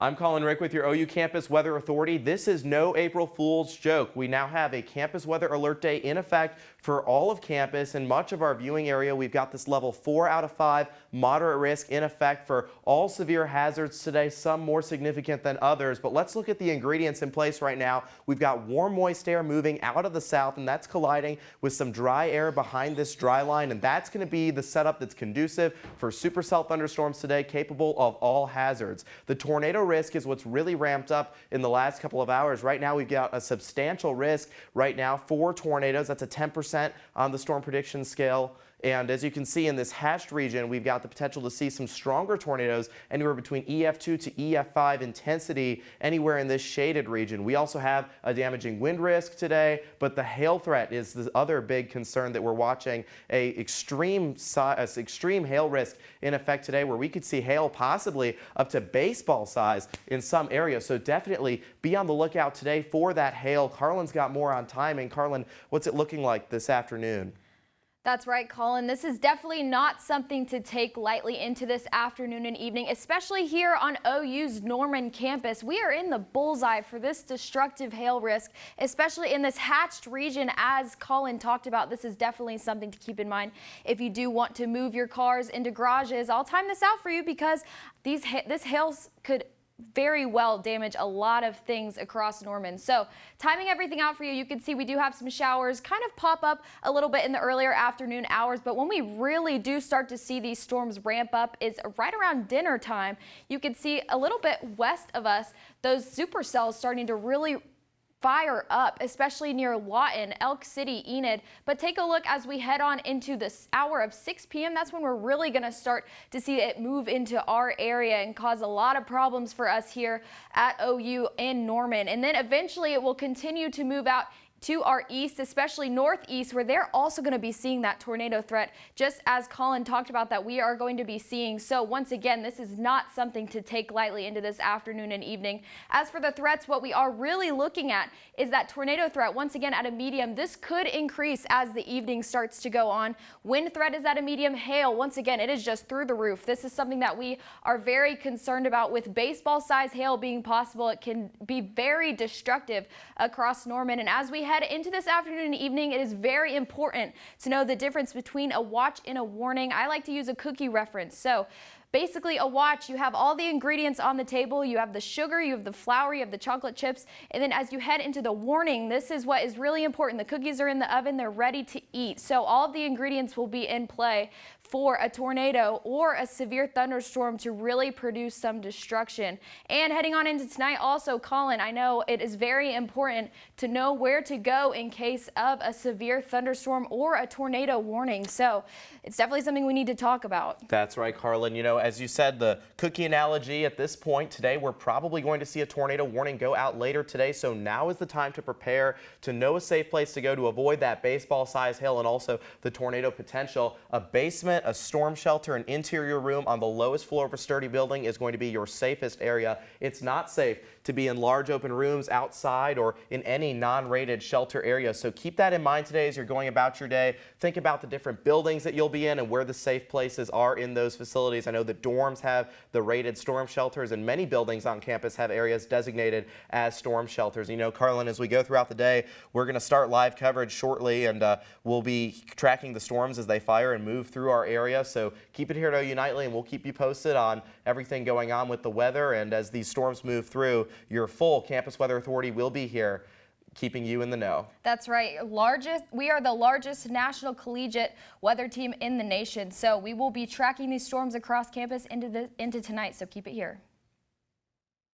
I'm Colin Rick with your OU Campus Weather Authority. This is no April Fool's joke. We now have a campus weather alert day in effect for all of campus and much of our viewing area. We've got this level 4 out of 5 moderate risk in effect for all severe hazards today, some more significant than others. But let's look at the ingredients in place right now. We've got warm, moist air moving out of the south, and that's colliding with some dry air behind this dry line, and that's going to be the setup that's conducive for supercell thunderstorms today, capable of all hazards. The tornado risk is what's really ramped up in the last couple of hours. Right now, we've got a substantial risk right now for tornadoes. That's a 10% on the storm prediction scale. And as you can see in this hatched region, we've got the potential to see some stronger tornadoes anywhere between EF2 to EF5 intensity anywhere in this shaded region. We also have a damaging wind risk today, but the hail threat is the other big concern that we're watching. Extreme hail risk in effect today, where we could see hail possibly up to baseball size in some areas. So definitely be on the lookout today for that hail. Carlin's got more on timing. Carlin, what's it looking like this afternoon? That's right, Colin. This is definitely not something to take lightly into this afternoon and evening, especially here on OU's Norman campus. We are in the bullseye for this destructive hail risk, especially in this hatched region. As Colin talked about, this is definitely something to keep in mind if you do want to move your cars into garages. I'll time this out for you because this hail could very well damage a lot of things across Norman. So timing everything out for you, you can see we do have some showers kind of pop up a little bit in the earlier afternoon hours, but when we really do start to see these storms ramp up is right around dinner time. You can see a little bit west of us those supercells starting to really fire up, especially near Lawton, Elk City, Enid. But take a look as we head on into this hour of 6 p.m. That's when we're really going to start to see it move into our area and cause a lot of problems for us here at OU in Norman. And then eventually it will continue to move out to our east, especially northeast, where they're also going to be seeing that tornado threat, just as Colin talked about that we are going to be seeing. So once again, this is not something to take lightly into this afternoon and evening. As for the threats, what we are really looking at is that tornado threat, once again at a medium. This could increase as the evening starts to go on. Wind threat is at a medium. Hail, once again, it is just through the roof. This is something that we are very concerned about. With baseball size hail being possible, it can be very destructive across Norman. And as we head into this afternoon and evening, it is very important to know the difference between a watch and a warning. I like to use a cookie reference. So basically a watch, you have all the ingredients on the table. You have the sugar, you have the flour, you have the chocolate chips. And then as you head into the warning, this is what is really important. The cookies are in the oven, they're ready to eat. So all of the ingredients will be in play for a tornado or a severe thunderstorm to really produce some destruction. And heading on into tonight also, Colin, I know it is very important to know where to go in case of a severe thunderstorm or a tornado warning. So it's definitely something we need to talk about. That's right, Carlin. You know, as you said, the cookie analogy at this point today, we're probably going to see a tornado warning go out later today. So now is the time to prepare, to know a safe place to go to avoid that baseball size hail and also the tornado potential. A basement, a storm shelter, an interior room on the lowest floor of a sturdy building is going to be your safest area. It's not safe to be in large open rooms outside or in any non-rated shelter area. So keep that in mind today as you're going about your day. Think about the different buildings that you'll be in and where the safe places are in those facilities. I know that dorms have the rated storm shelters, and many buildings on campus have areas designated as storm shelters. You know, Carlin, as we go throughout the day, we're going to start live coverage shortly, and we'll be tracking the storms as they fire and move through our area. So keep it here at OU Nightly, and we'll keep you posted on everything going on with the weather. And as these storms move through, your full Campus Weather Authority will be here, keeping you in the know. That's right. We are the largest national collegiate weather team in the nation. So we will be tracking these storms across campus into tonight. So keep it here.